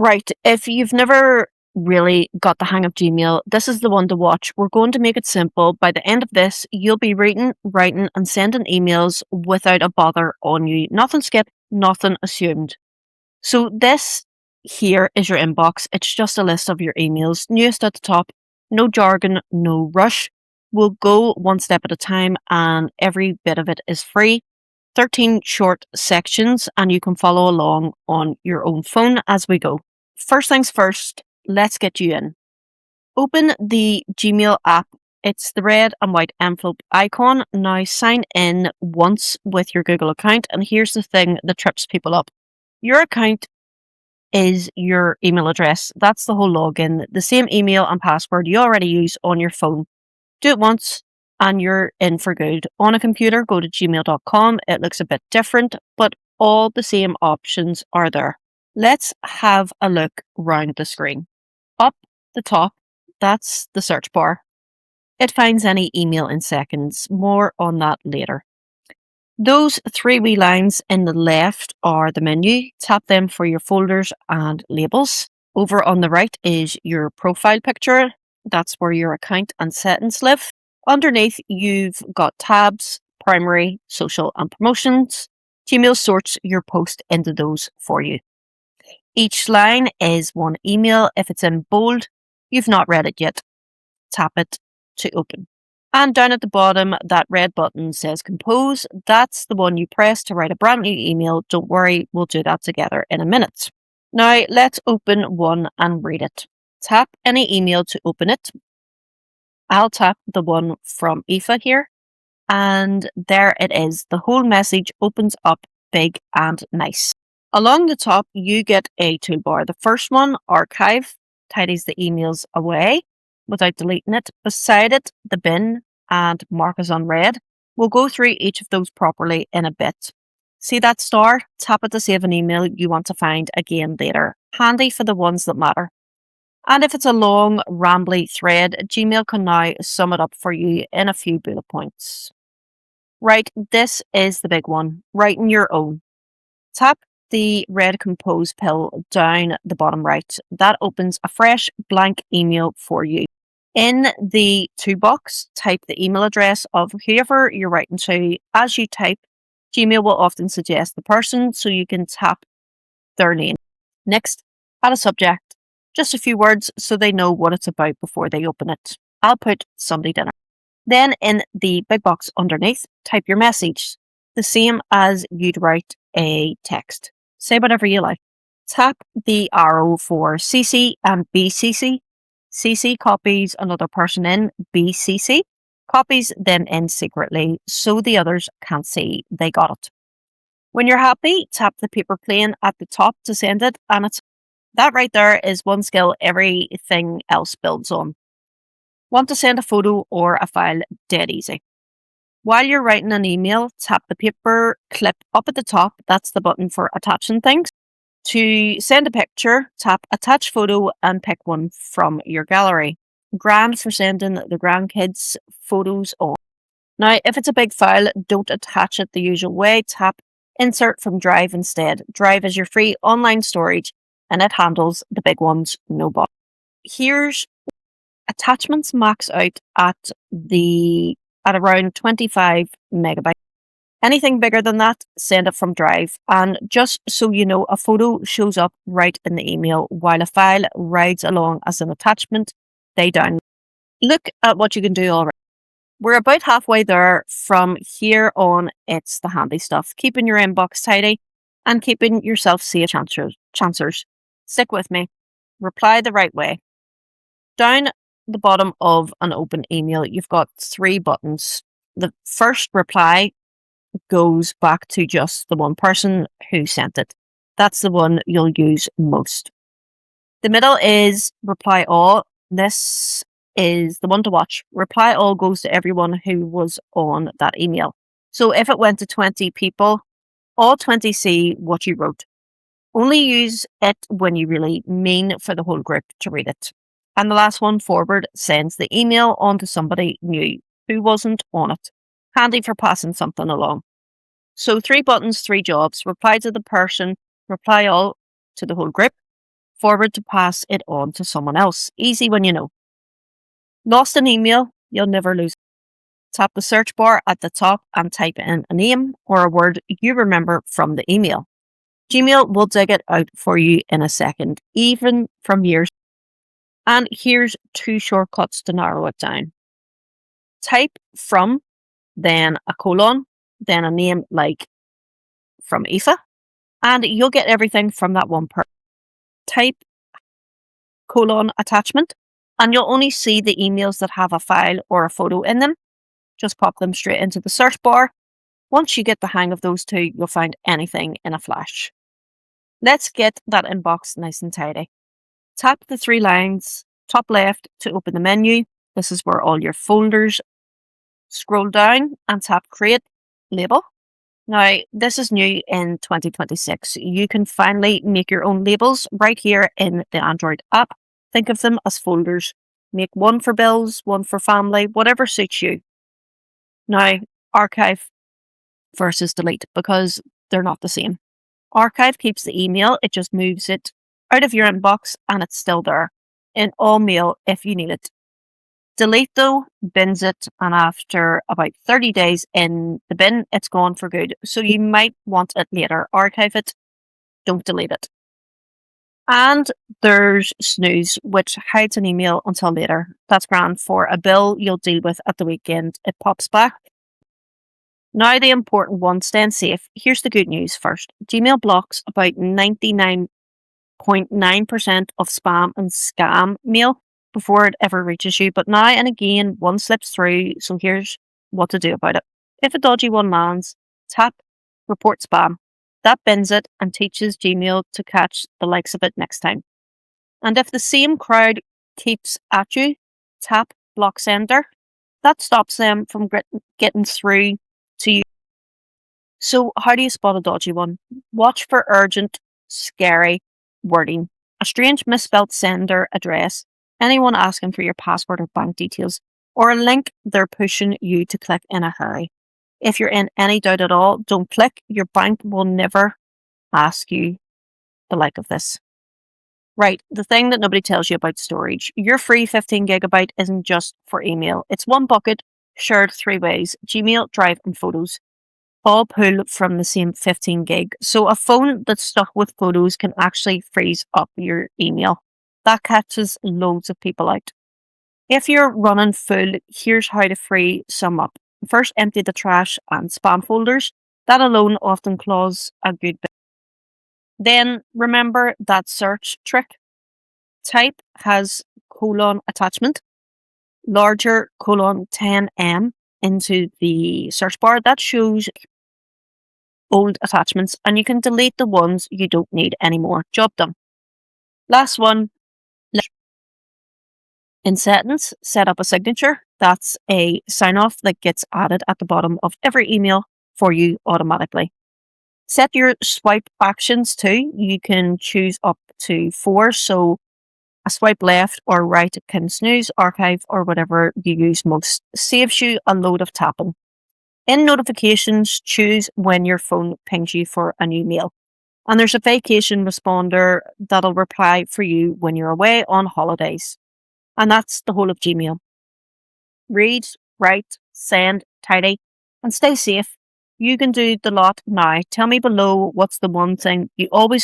Right, if you've never really got the hang of Gmail, this is the one to watch. We're going to make it simple. By the end of this, you'll be reading, writing, and sending emails without a bother on you. Nothing skipped, nothing assumed. So, this here is your inbox. It's just a list of your emails, newest at the top, no jargon, no rush. We'll go one step at a time, and every bit of it is free. 13 short sections, and you can follow along on your own phone as we go. First things first, let's get you in. Open the Gmail app. It's the red and white envelope icon. Now sign in once with your Google account, and here's the thing that trips people up. Your account is your email address. That's the whole login, the same email and password you already use on your phone. Do it once and you're in for good. On a computer, go to gmail.com. It looks a bit different, but all the same options are there. Let's have a look round the screen. Up the top, that's the search bar. It finds any email in seconds. More on that later. Those three wee lines in the left are the menu. Tap them for your folders and labels. Over on the right is your profile picture. That's where your account and settings live. Underneath, you've got tabs, primary, social, and promotions. Gmail sorts your post into those for you. Each line is one email. If it's in bold, you've not read it yet. Tap it to open. And down at the bottom, that red button says Compose. That's the one you press to write a brand new email. Don't worry, we'll do that together in a minute. Now, let's open one and read it. Tap any email to open it. I'll tap the one from Aoife here. And there it is. The whole message opens up big and nice. Along the top, you get a toolbar. The first one, Archive, tidies the emails away without deleting it. Beside it, the bin and mark as unread. We'll go through each of those properly in a bit. See that star? Tap it to save an email you want to find again later. Handy for the ones that matter. And if it's a long, rambly thread, Gmail can now sum it up for you in a few bullet points. Right, this is the big one. Writing your own. Tap the red Compose pill down the bottom right. That opens a fresh blank email for you. In the to box, type the email address of whoever you're writing to. As you type, Gmail will often suggest the person, so you can tap their name. Next, add a subject. Just a few words so they know what it's about before they open it. I'll put Sunday dinner. Then in the big box underneath, type your message. The same as you'd write a text. Say whatever you like. Tap the arrow for CC and BCC. CC copies another person in. BCC copies them in secretly so the others can't see they got it. When you're happy, tap the paper plane at the top to send it, and that right there is one skill everything else builds on. Want to send a photo or a file? Dead easy. While you're writing an email, tap the paper clip up at the top. That's the button for attaching things. To send a picture, tap Attach Photo and pick one from your gallery. Grand for sending the grandkids photos on. Now, if it's a big file, don't attach it the usual way. Tap Insert from Drive instead. Drive is your free online storage and it handles the big ones, no bother. Here's attachments max out at around 25 megabytes. Anything bigger than that, send it from Drive. And just so you know, a photo shows up right in the email, while a file rides along as an attachment. They download. Look at what you can do already. We're about halfway there. From here on, it's the handy stuff. Keeping your inbox tidy and keeping yourself safe. Chancers. Stick with me. Reply the right way. Down the bottom of an open email, you've got three buttons. The first, reply, goes back to just the one person who sent it. That's the one you'll use most. The middle is reply all. This is the one to watch. Reply all goes to everyone who was on that email. So if it went to 20 people, all 20 see what you wrote. Only use it when you really mean for the whole group to read it. And the last one, forward, sends the email on to somebody new who wasn't on it. Handy for passing something along. So 3 buttons, 3 jobs. Reply to the person, reply all to the whole group, forward to pass it on to someone else. Easy when you know. Lost an email? You'll never lose it. Tap the search bar at the top and type in a name or a word you remember from the email. Gmail will dig it out for you in a second, even from years. And here's 2 shortcuts to narrow it down. Type from, then a colon, then a name like from Aoife, and you'll get everything from that one person. Type colon attachment, and you'll only see the emails that have a file or a photo in them. Just pop them straight into the search bar. Once you get the hang of those 2, you'll find anything in a flash. Let's get that inbox nice and tidy. Tap the 3 lines, top left, to open the menu. This is where all your folders. Scroll down and tap Create Label. Now, this is new in 2026. You can finally make your own labels right here in the Android app. Think of them as folders. Make one for bills, one for family, whatever suits you. Now, archive versus delete, because they're not the same. Archive keeps the email, it just moves it out of your inbox and it's still there in all mail if you need it. Delete though, bins it, and after about 30 days in the bin, it's gone for good. So you might want it later. Archive it, don't delete it. And there's snooze, which hides an email until later. That's grand for a bill you'll deal with at the weekend. It pops back. Now the important one, staying safe. Here's the good news first. Gmail blocks about 99.9% of spam and scam mail before it ever reaches you. But now and again, one slips through. So here's what to do about it. If a dodgy one lands, tap Report Spam. That bins it and teaches Gmail to catch the likes of it next time. And if the same crowd keeps at you, tap Block Sender. That stops them from getting through to you. So how do you spot a dodgy one? Watch for urgent, scary wording, a strange misspelled sender address, anyone asking for your password or bank details, or a link they're pushing you to click in a hurry. If you're in any doubt at all, don't click. Your bank will never ask you the like of this. Right, the thing that nobody tells you about storage. Your free 15 gigabyte isn't just for email. It's one bucket shared 3 ways: Gmail, Drive and Photos. All pull from the same 15 gig. So a phone that's stuck with photos can actually freeze up your email. That catches loads of people out. If you're running full, here's how to free some up. First, empty the trash and spam folders. That alone often claws a good bit. Then remember that search trick. Type has colon attachment, larger colon 10M into the search bar. That shows old attachments and you can delete the ones you don't need anymore. Job done. Last one. In settings, set up a signature. That's a sign off that gets added at the bottom of every email for you automatically. Set your swipe actions too. You can choose up to 4. So a swipe left or right can snooze, archive, or whatever you use most. Saves you a load of tapping. In notifications, choose when your phone pings you for a new mail. And there's a vacation responder that'll reply for you when you're away on holidays. And that's the whole of Gmail. Read, write, send, tidy, and stay safe. You can do the lot now. Tell me below what's the one thing you always